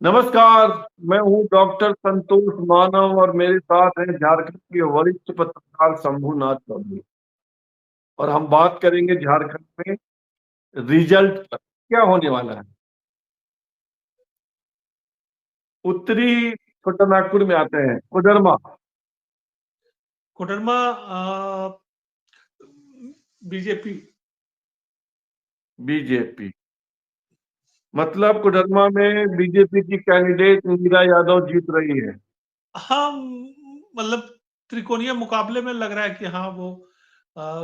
नमस्कार। मैं हूं डॉक्टर संतोष मानव और मेरे साथ हैं झारखंड के वरिष्ठ पत्रकार शंभुनाथ चौधरी। और हम बात करेंगे झारखंड में रिजल्ट पर क्या होने वाला है। उत्तरी छोटानागपुर में आते हैं कोडरमा। कोडरमा बीजेपी बीजेपी मतलब कोडरमा में बीजेपी की कैंडिडेट मीरा यादव जीत रही है। हाँ, मतलब त्रिकोणीय मुकाबले में लग रहा है कि हाँ वो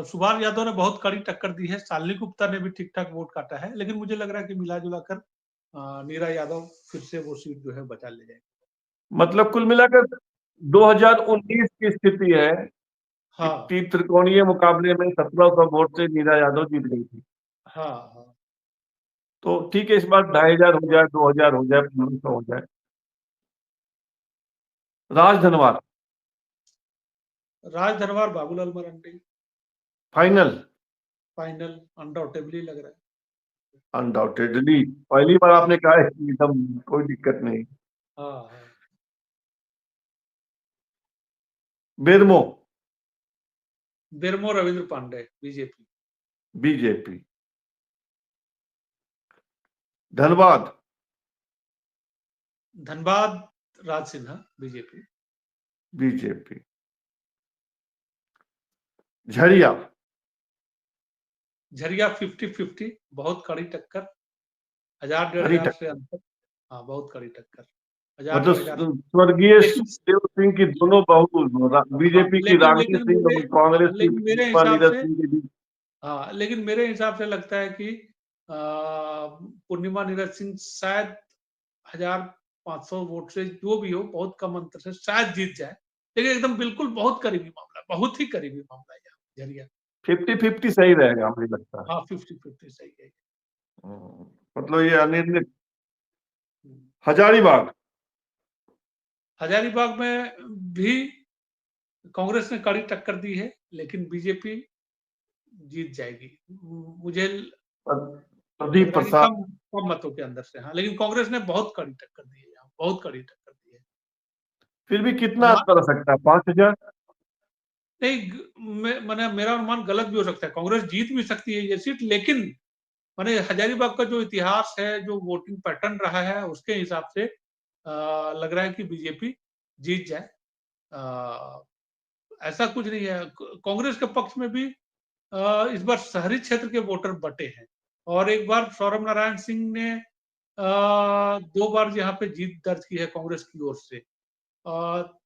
सुभाष यादव ने बहुत कड़ी टक्कर दी है। शालिनी गुप्ता ने भी ठीक ठाक वोट काटा है, लेकिन मुझे लग रहा है कि मिला जुला कर नीरा यादव फिर से वो सीट जो है बचा ले जाएगी। मतलब कुल मिलाकर 2019 की स्थिति है हाँ कि त्रिकोणीय मुकाबले में 1700 वोट से मीरा यादव जीत गई थी। हाँ हाँ। तो ठीक है, इस बार 2500 हो जाए, 2000 हो जाए, 1500 हो जाए। Rajdhanwar Rajdhanwar Babulal Marandi final. Final undoubtedly लग रहा है। अनडाउटेडली पहली बार आपने कहा है कि एकदम कोई दिक्कत नहीं। हाँ हाँ। बेरमो बेरमो रविंद्र पांडे बीजेपी। बीजेपी। धनबाद धनबाद राज सिन्हा बीजेपी। बीजेपी। झरिया झरिया 50-50 बहुत कड़ी टक्कर, 1000-1500 कड़ी से अंतर। हाँ, बहुत कड़ी टक्कर, 1000 मतलब 2000। स्वर्गीय लेकिन सुखदेव सिंह की दोनों बहू, हाँ, बीजेपी की लेकिन रागिनी लेकिन सिंह मेरे और कांग्रेस की लेकिन मेरे पूर्णिमा हिसाब नीरज से सिंह के बीच। लेकिन मेरे हिसाब से लगता है कि पूर्णिमा नीरज सिंह शायद 1500 वोट से जो भी हो, बहुत कम अंतर से शायद जीत जाए। लेकिन एकदम बिल्कुल बहुत करीबी मामला, बहुत ही करीबी मामला है यहाँ झरिया। 50-50 सही रहेगा मुझे लगता है। हाँ, 50-50 सही है। मतलब ये अनिर्णित। हम्म। हजारीबाग हजारीबाग में भी कांग्रेस ने कड़ी टक्कर दी है, लेकिन बीजेपी जीत जाएगी। मुझे लग प्रदीप रहा है कि प्रसाद। कम कम मतों के अंदर से। हाँ, लेकिन कांग्रेस ने बहुत कड़ी टक्कर दी है यहाँ, बहुत कड़ी टक्कर दी है। फिर भी कितना हमा- अंतर हो सकता है? 5000। नहीं, मैंने मेरा अनुमान गलत भी हो सकता है, कांग्रेस जीत भी सकती है ये सीट, लेकिन मैंने हजारीबाग का जो इतिहास है, जो वोटिंग पैटर्न रहा है, उसके हिसाब से लग रहा है कि बीजेपी जीत जाए। अ, ऐसा कुछ नहीं है, कांग्रेस के पक्ष में भी इस बार शहरी क्षेत्र के वोटर बटे हैं। और एक बार सौरभ नारायण सिंह ने 2 बार यहाँ पे जीत दर्ज की है कांग्रेस की ओर से।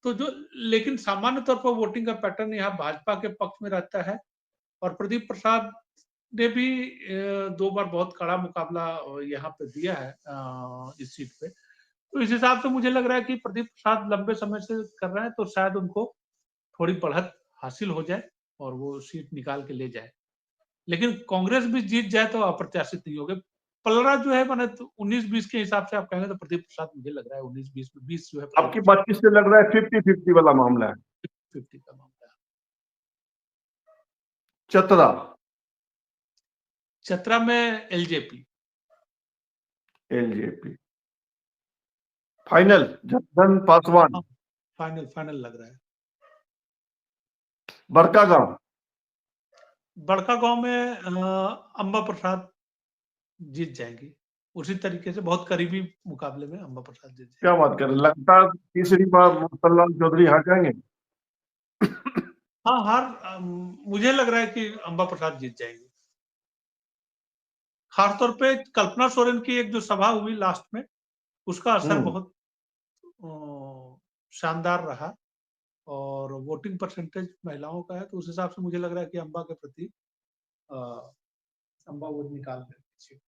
तो जो लेकिन सामान्य तौर पर वोटिंग का पैटर्न यहाँ भाजपा के पक्ष में रहता है। और प्रदीप प्रसाद ने भी 2 बार बहुत कड़ा मुकाबला यहाँ पे दिया है इस सीट पे। तो इस हिसाब से मुझे लग रहा है कि प्रदीप प्रसाद लंबे समय से कर रहे हैं, तो शायद उनको थोड़ी बढ़त हासिल हो जाए और वो सीट निकाल के ले जाए। लेकिन कांग्रेस भी जीत जाए तो अप्रत्याशित नहीं होगे। पलड़ा जो है, मैंने तो 19-20 के हिसाब से आप कहेंगे तो प्रदीप प्रसाद मुझे लग रहा है 19-20 में 20 जो है प्रदीप आपकी प्रसाद। 25 से लग रहा है 50-50 वाला मामला है। 50 का मामला है। चतरा चतरा में LJP. LJP final Jagdhan Paswan. हाँ, फाइनल फाइनल लग रहा है। बड़कागांव बड़का गांव में अंबा प्रसाद जीत जाएंगी। उसी तरीके से बहुत करीबी मुकाबले में अंबा प्रसाद जीत क्या जाएंगे। बात कर रहे हैं? लगातार तीसरी बार मोहनलाल चौधरी हार जाएंगे। हाँ, मुझे लग रहा है कि अंबा प्रसाद जीत जाएंगे। खासतौर पे कल्पना सोरेन की एक जो सभा हुई लास्ट में, उसका असर बहुत शानदार रहा। और वोटिंग परसेंटेज महिलाओं का है, तो उस हिसाब से मुझे लग रहा है कि अंबा के प्रति अंबा वोट निकाल लेंगे सीट।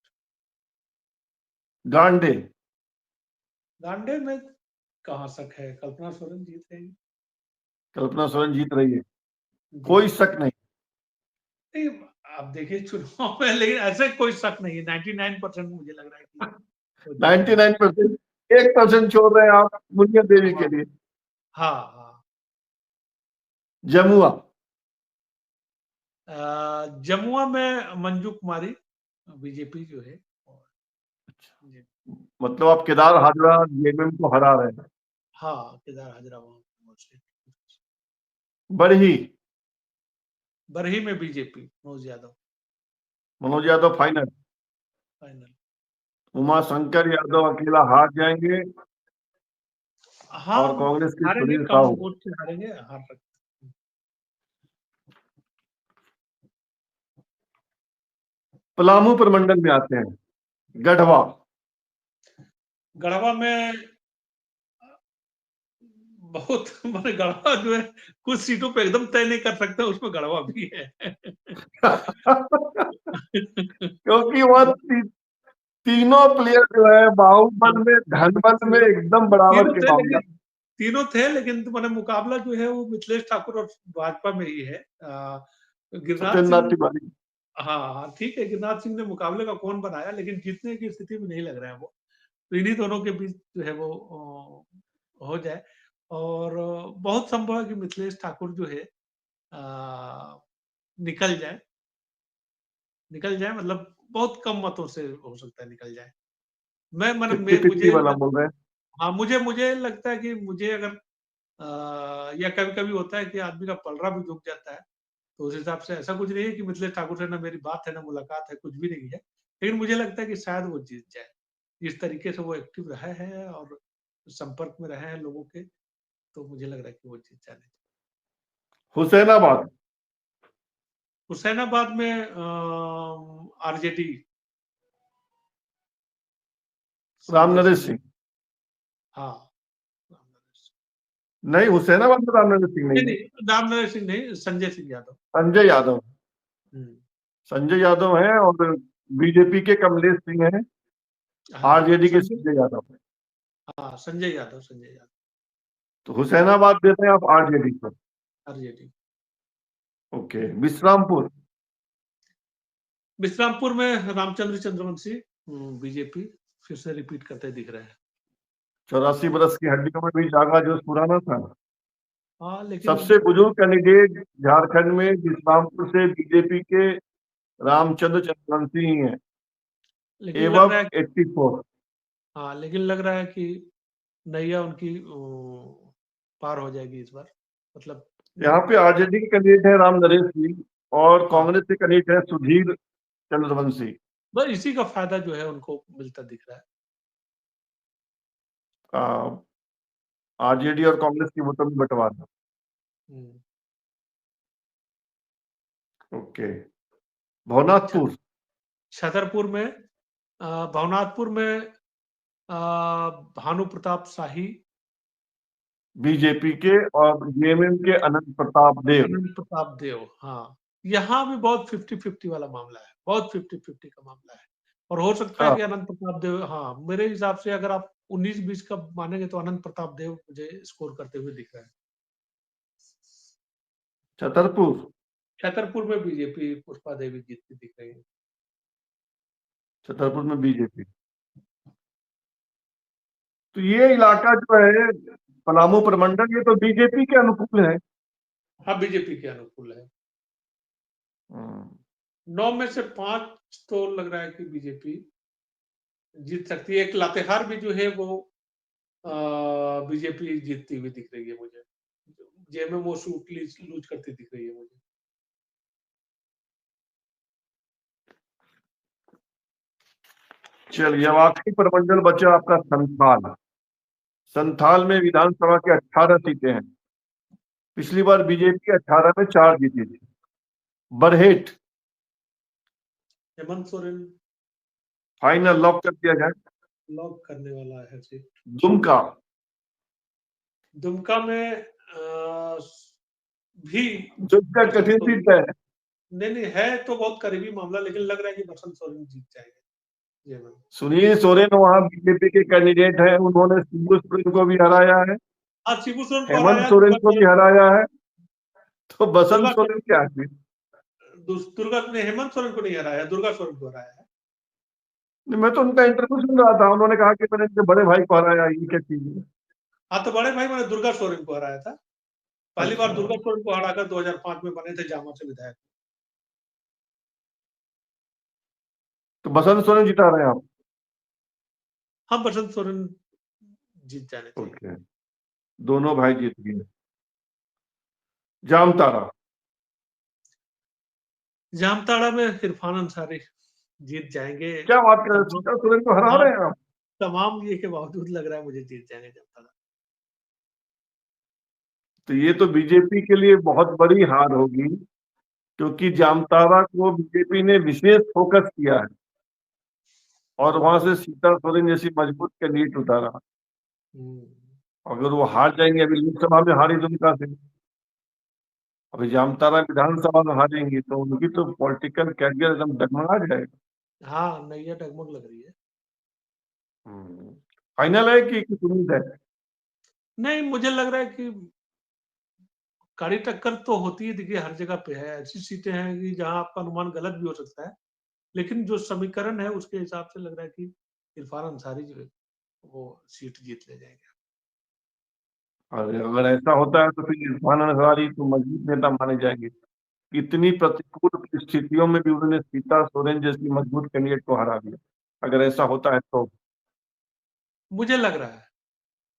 गांडे गांडे में कहाँ शक है, कल्पना सोरेन जीत रही है। कल्पना सोरेन जीत रही है, जी कोई जी। शक नहीं। नहीं, आप देखिए चुनाव में, लेकिन ऐसे कोई शक नहीं है। 99% मुझे लग रहा है कि वो जीतने वाले। 99%। 1% छोड़ रहे हैं आप मुनिया देवी के हाँ लिए। हाँ हाँ। जमुआ जमुआ में मंजू कुमारी बीजेपी जो है। मतलब आप केदार हाजरा जेएमएम को हरा रहे हैं। हाँ, केदार हाजरा मोस्टली। बरही बरही में BJP, Manoj Yadav final. Final. Uma Shankar Yadav अकेला हार जाएंगे हाँ, और कांग्रेस के हारेंगे, सुनील कम साहू। वोट से हारेंगे, हार सकते। पलामू प्रमंडल में आते हैं, गढ़वा। गढ़वा में बहुत मैंने गढ़वा जो है कुछ सीटों पे एकदम तय नहीं कर सकते, उसमें गढ़वा भी है। क्योंकि वह तीनों प्लेयर जो है बाहुबल में धनबल में एकदम बराबर के मामला। तीनों थे, लेकिन तो मैंने मुकाबला जो है वो मिथिलेश ठाकुर और भाजपा में ही है। गिरिराज सत्येंद्र नाथ सिंह, तिवारी। हाँ ठीक है, गिरिराज सिंह ने मुकाबले का कौन बनाया, लेकिन जीतने की स्थिति में नहीं लग रहा है वो। तो इन्हीं दोनों के बीच जो है वो हो जाए। और बहुत संभव है कि मिथिलेश ठाकुर जो है निकल जाए, मतलब बहुत कम मतों से हो सकता है निकल जाए। फिफ्टी फिफ्टी वाला बोल रहे हैं। हाँ, मुझे लगता है कि मुझे अगर या कभी-कभी होता है कि आदमी का पलड़ा भी दुख जाता है, तो उस हिसाब से ऐसा कुछ नहीं है कि मिथिलेश ठाकुर से ना मेरी बात है, ना मुलाकात है, कुछ भी नहीं है। लेकिन मुझे लगता है कि शायद वो जीत जाए। जिस तरीके से वो एक्टिव रहे हैं और संपर्क में रहे हैं लोगों के, तो मुझे लग रहा है कि वो जीत जाने। हुसैनाबाद। हुसैनाबाद में आरजेडी, राम संजय नरेश सिंह। सिंह। हाँ, नहीं, हुसैनाबाद में राम नरेश सिंह नहीं, नहीं है। नहीं, राम नरेश सिंह नहीं, संजय सिंह यादव। संजय यादव। हम्म, संजय यादव है और बीजेपी के कमलेश सिंह हैं, हाँ, आरजेडी के संजय यादव हैं। संजय यादव, तो हुसैनाबाद देते हैं आप आरजेडी को। आरजेडी। ओके, विश्रामपुर। विश्रामपुर में रामचंद्र चंद्रवंशी, बीजेपी फिर से रिपीट करते दिख रहे हैं। 84 बरस की हड्डियों में भी जागा जोश पुराना था। हाँ, लेकिन सबसे बुजुर्ग कैंडिडेट झारखंड में विश्रामपुर से बीजेपी के रामचंद्र चंद्रवंशी ही हैं, लेकिन लग एवब रहा है 84। हाँ, लेकिन लग रहा है कि नैया उनकी पार हो जाएगी इस बार, मतलब। यहाँ पे आरजेडी के कैंडिडेट है राम नरेश सिंह और हाँ, कांग्रेस के कैंडिडेट है सुधीर चंद्रवंशी। बस इसी का फायदा जो है उनको मिलता दिख रहा है। आरजेडी और कांग्रेस की वोटों में बंटवारा। हम्म, ओके, छ- भवनाथपुर। छतरपुर में भवनाथपुर में भानु प्रताप शाही, बीजेपी के और जेएमएम के अनंत प्रताप देव। अनंत प्रताप देव। हाँ, यहाँ भी बहुत 50-50 वाला मामला है, बहुत 50-50 का मामला है। और हो सकता है हाँ, कि अनंत प्रताप देव, हाँ, मेरे हिसाब से अगर आप 19-20 का मानेंगे तो अनंत प्रताप देव मुझे स्कोर करते हुए दिख रहे हैं। छतरपुर। छतरपुर में बीजेपी पुष्पा देवी जीतती दिख रही है। छतरपुर में बीजेपी। तो ये इलाका जो है पलामू प्रमंडल, ये तो बीजेपी के अनुकूल है। हाँ, बीजेपी के अनुकूल है। हम्म, 9 में से 5 तो लग रहा है कि बीजेपी जीत सकती है। एक लातेहार भी जो है वो बीजेपी जीतती हुई दिख रही है मुझे। जेएमएम वो सूट लूज करती दिख रही है मुझे। चलिए, अब आखिरी प्रमंडल बचा आपका संथाल। संथाल में विधानसभा के 18 सीटें हैं। पिछली बार बीजेपी 18 में 4 जीती थी। बरहेट हेमंत सोरेन फाइनल लॉक कर दिया जाए। लॉक करने वाला है सीट। दुमका। दुमका में भी दुमका बसंत कठिन सोरेन, सीट है। नहीं है तो बहुत करीबी मामला, लेकिन लग रहा है कि बसंत सोरेन जीत जाएंगे जेएमएम। सुनील सोरेन वहां बीजेपी के कैंडिडेट हैं, उन्होंने शिबू सोरेन को भी हराया है, हाँ, शिबू सोरेन को हेमंत हराया, सोरेन को भी हराया है। तो बसंत दुर्गा सोरेन क्या है? दुर्गा ने हेमंत सोरेन को नहीं हराया, दुर्गा सोरेन को हराया है। मैं तो उनका इंटरव्यू सुन रहा था, उन्होंने कहा कि मैंने इनके बड़े भाई को हराया, ये क्या चीज है? हाँ, तो बड़े भाई मैंने दुर्गा सोरेन को हराया था। पहली बार अच्छा, दुर्गा सोरेन को हराकर 2005 में बने थे जामा से विधायक। तो बसंत सोरेन जिता रहे हैं आप। हाँ, बसंत सोरेन जीत जाने चाहिए। ओके, दोनों भाई जीत गए। जामताड़ा जामताड़ा में इरफान अंसारी जीत जाएंगे। क्या बात कर रहे हैं, तमाम सीता सोरेन को हरा तमाम रहे हैं आप? तमाम ये के बावजूद लग रहा है मुझे जीत जाएंगे जामताड़ा। तो ये तो बीजेपी के लिए बहुत बड़ी हार होगी, क्योंकि जामताड़ा को बीजेपी ने विशेष फोकस किया है और वहां से सीता सोरेन जैसी मजबूत कैंडिडेट उतारा। हम्म। अगर वो हार जाएंगे, अभी लोकसभा में हारी दुमका से, अभी जामताड़ा विधानसभा में हारेंगी, तो उनकी तो पॉलिटिकल कैरियर एकदम डगमगा जाएगा। हाँ, नैया डगमग लग रही है। फाइनल है कि कुछ उम्मीद है? नहीं, मुझे लग रहा है कि कड़ी टक्कर तो होती है, देखिए हर जगह पे है। ऐसी सीटें हैं कि जहां आपका अनुमान गलत भी हो सकता है, लेकिन जो समीकरण है उसके हिसाब से लग रहा है कि इरफान अंसारी जो है वो सीट जीत ले जाएंगे। और अगर ऐसा होता है तो फिर इरफान अंसारी तो मजबूत नेता माने जाएंगे। इतनी प्रतिकूल परिस्थितियों में भी उन्होंने सीता सोरेन जैसी मजबूत कैंडिडेट को हरा दिया। अगर ऐसा होता है तो मुझे लग रहा है,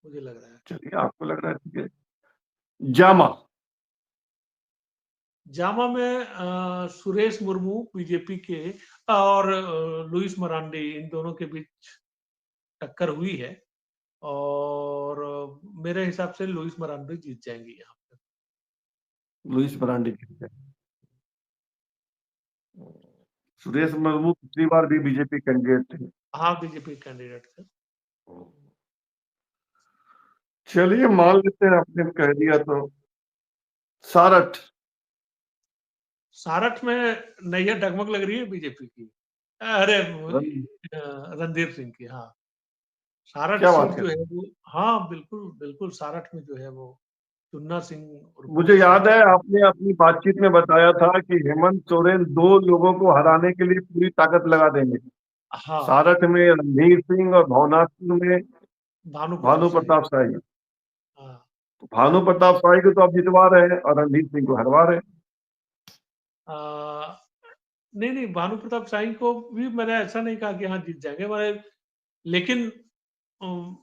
मुझे लग रहा है। चलिए, आपको लग रहा है, ठीक है। जामा जामा में सुरेश मुर्मू बीजेपी के और लुइस मरांडी, इन दोनों के बीच टक्कर हुई है और मेरे हिसाब से लुइस मरांडी जीत जाएंगी यहाँ पे। लुइस मरांडी जीत गए। सुरेश मुर्मू पिछली बार भी बीजेपी कैंडिडेट थे। हाँ, बीजेपी कैंडिडेट थे। चलिए, मान लेते हैं आपने कह दिया तो। सारठ सारठ में नैया डगमग लग रही है बीजेपी की। अरे रन- रणधीर सिंह की, हाँ। सारठ क्या बात सीट कर जो रहे है हैं? वो, हाँ बिल्कुल बिल्कुल, सारठ में जो है वो चुन्ना सिंह और मुझे कुछ याद है आपने अपनी बातचीत में बताया था कि हेमंत सोरेन दो लोगों को हराने के लिए पूरी ताकत लगा देंगे। हाँ, सारठ में रणधीर सिंह और भवनाथपुर में भानु प्रताप भानु शाही। प्रताप शाही। हाँ। तो भानु प्रताप शाही को तो आप जितवा रहे हैं और रणधीर सिंह को हरवा रहे हैं। आ, नहीं नहीं, भानु प्रताप शाही को भी मैंने ऐसा नहीं कहा कि हाँ जीत जाएंगे मैंने, लेकिन अम,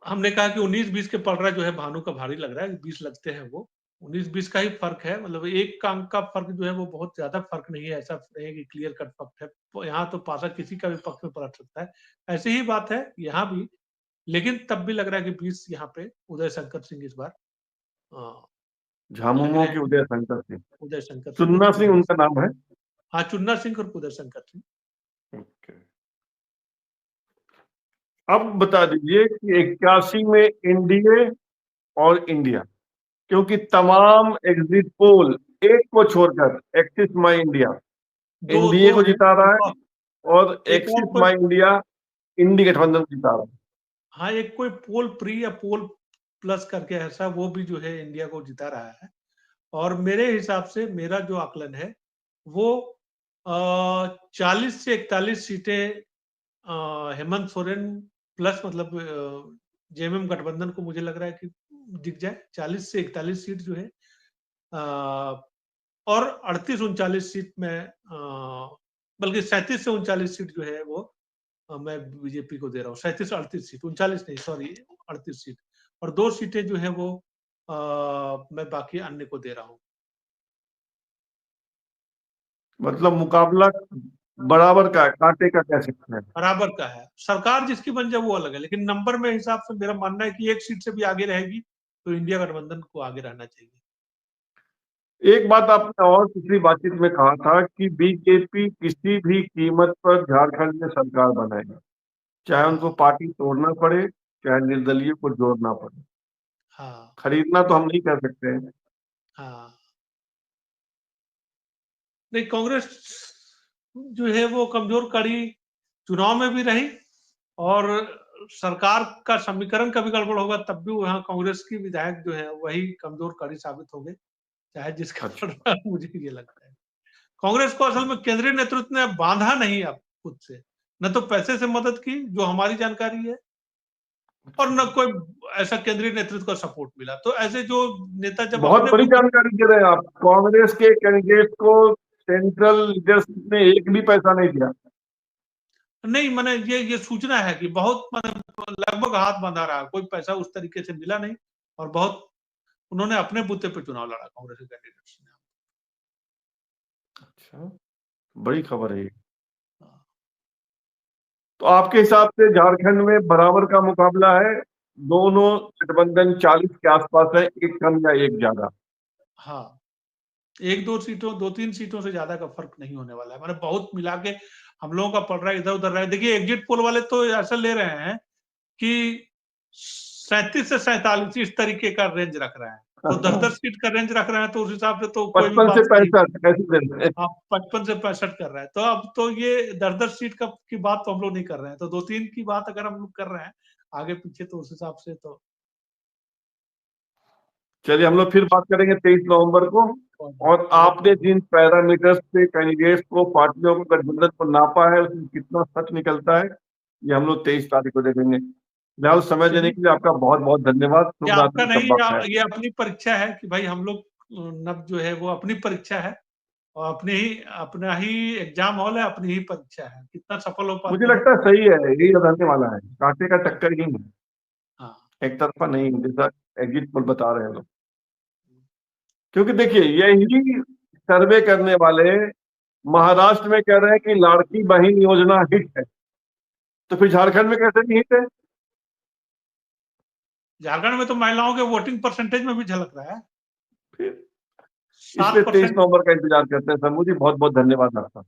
हमने कहा कि 19-20 के पलड़ा जो है भानु का भारी लग रहा है, 20 लगते हैं वो। 19-20 का ही फर्क है, मतलब एक का अंक का फर्क जो है वो बहुत ज्यादा फर्क नहीं है, ऐसा नहीं है कि क्लियर कट फर्क है। तो यहाँ तो पासा किसी का भी पक्ष में पलट सकता है, ऐसी ही बात है यहाँ भी। लेकिन तब भी लग रहा है कि 20 यहाँ पे उदय शंकर सिंह इस बार लग झामुमो रहे के हैं। उदय शंकर सिंह। उदय शंकर सिंह चुन्ना और सिंह उदय, उनका नाम है। हाँ चुन्ना सिंह और उदय शंकर सिंह। ओके। अब बता दीजिए कि 81 में एनडीए और इंडिया, क्योंकि तमाम एग्जिट पोल एक को छोड़कर एक्सिस माई इंडिया दो एनडीए दो को है, जिता रहा एक है और, और एक और एक्सिस कोई, माई इंडिया इंडी गठबंधन को जिता रहा है। हाँ एक कोई पोल प्री या पोल प्लस करके ऐसा, वो भी जो है इंडिया को जिता रहा है। और मेरे हिसाब से मेरा जो आकलन है वो 40 से 41 सीटें हेमंत सोरेन प्लस, मतलब जेएमएम गठबंधन को मुझे लग रहा है कि दिख जाए। 40 से 41 सीट जो है और 38-39 सीट में बल्कि 37 से 39 सीट जो है वो मैं बीजेपी को दे रहा हूँ। 37-38 सीट, 39 नहीं, सॉरी 38 सीट, और 2 सीटें जो है वो मैं बाकी अन्य को दे रहा हूँ। मतलब मुकाबला बराबर का है, कांटे का कह सकते हैं। बराबर का है, सरकार जिसकी बन जाए वो अलग है, लेकिन नंबर में हिसाब से मेरा मानना है कि एक सीट से भी आगे रहेगी तो इंडिया गठबंधन को आगे रहना चाहिए। एक बात आपने और पिछली बातचीत में कहा था कि बीजेपी किसी भी कीमत पर झारखंड में सरकार बनाएगी, चाहे उनको हाँ पार्टी तोड़ना पड़े, चाहे निर्दलीय को जोड़ना पड़े। हाँ खरीदना तो हम नहीं कह सकते हैं। हाँ। नहीं, कांग्रेस जो है वो कमजोर कड़ी चुनाव में भी रही, और सरकार का समीकरण कभी गड़बड़ होगा तब भी वहां कांग्रेस की विधायक जो है वही कमजोर कड़ी साबित होंगे, चाहे जिसका अच्छा, पड़ रहा है, मुझे ये लगता है। कांग्रेस को असल में केंद्रीय नेतृत्व ने बांधा नहीं अब खुद से, न तो पैसे से मदद की जो हमारी जानकारी है, और न कोई ऐसा केंद्रीय नेतृत्व का सपोर्ट मिला। तो ऐसे जो नेता जब बहुत अपने बड़ी को, जानकारी दे रहे हैं आप। कांग्रेस के कैंडिडेट को सेंट्रल लीडरशिप ने एक भी पैसा नहीं दिया। नहीं मैंने ये सूचना है कि बहुत लगभग हाथ बंधा रहा, कोई पैसा उस तरीके से मिला नहीं और बहुत उन्होंने अपने बूते पे चुनाव लड़ा कांग्रेस के कैंडिडेट्स ने। अच्छा, बड़ी खबर है ये। हाँ। तो आपके हिसाब से झारखंड में बराबर का मुकाबला है, दोनों गठबंधन 40 के आसपास है, एक कम या एक ज्यादा? हाँ, 1-2 सीटों 2-3 सीटों से ज्यादा का फर्क नहीं होने वाला है। मैंने बहुत मिला के हम लोगों का पड़ रहा है, इधर-उधर रहा है। देखिए एग्जिट पोल वाले तो ऐसा ले रहे हैं कि 37 से 47 इस तरीके का रेंज रख रहे हैं। तो 10-10 सीट का रेंज रख रहे हैं तो उस हिसाब से तो कोई भी 55 से बात नहीं। 65 ऐसे दिन है। हाँ, 55 से 65 कर रहा है। तो अब तो ये 10-10 सीट का की बात तो हम लोग नहीं कर रहे हैं। तो 2-3 की बात अगर हम लोग कर रहे हैं, आगे-पीछे तो उस हिसाब से तो चलिए हम लोग फिर बात करेंगे 23 नवंबर को। और आपने जिन पैरामीटर्स पे कैंडिडेट्स को, पार्टियों को, गठबंधन को नापा है, उसमें कितना सच निकलता है, ये हम लोग 23 तारीख को देखेंगे। फिलहाल समय देने के लिए आपका बहुत बहुत धन्यवाद। ये शुभ आपका रात्रि, नहीं, शब्बा खैर। ये अपनी परीक्षा है कि भाई हम लोग नब जो है वो अपनी परीक्षा है और अपना ही एग्जाम हॉल है, अपनी ही परीक्षा है। कितना सफल हो मुझे पाते हैं। लगता है सही है, यही रहने वाला है, कांटे का टक्कर ही है, हाँ, एक तरफा नहीं है, जैसा एग्जिट पोल बता रहे हैं लोग। क्योंकि देखिए यही सर्वे करने वाले महाराष्ट्र में कह रहे हैं कि लाड़की बहन योजना हिट है, तो फिर झारखंड में कैसे नहीं हिट है? झारखंड में तो महिलाओं के वोटिंग परसेंटेज में भी झलक रहा है। फिर इसलिए 23 7%। नवंबर का इंतजार करते हैं। समूह जी बहुत बहुत धन्यवाद आपका।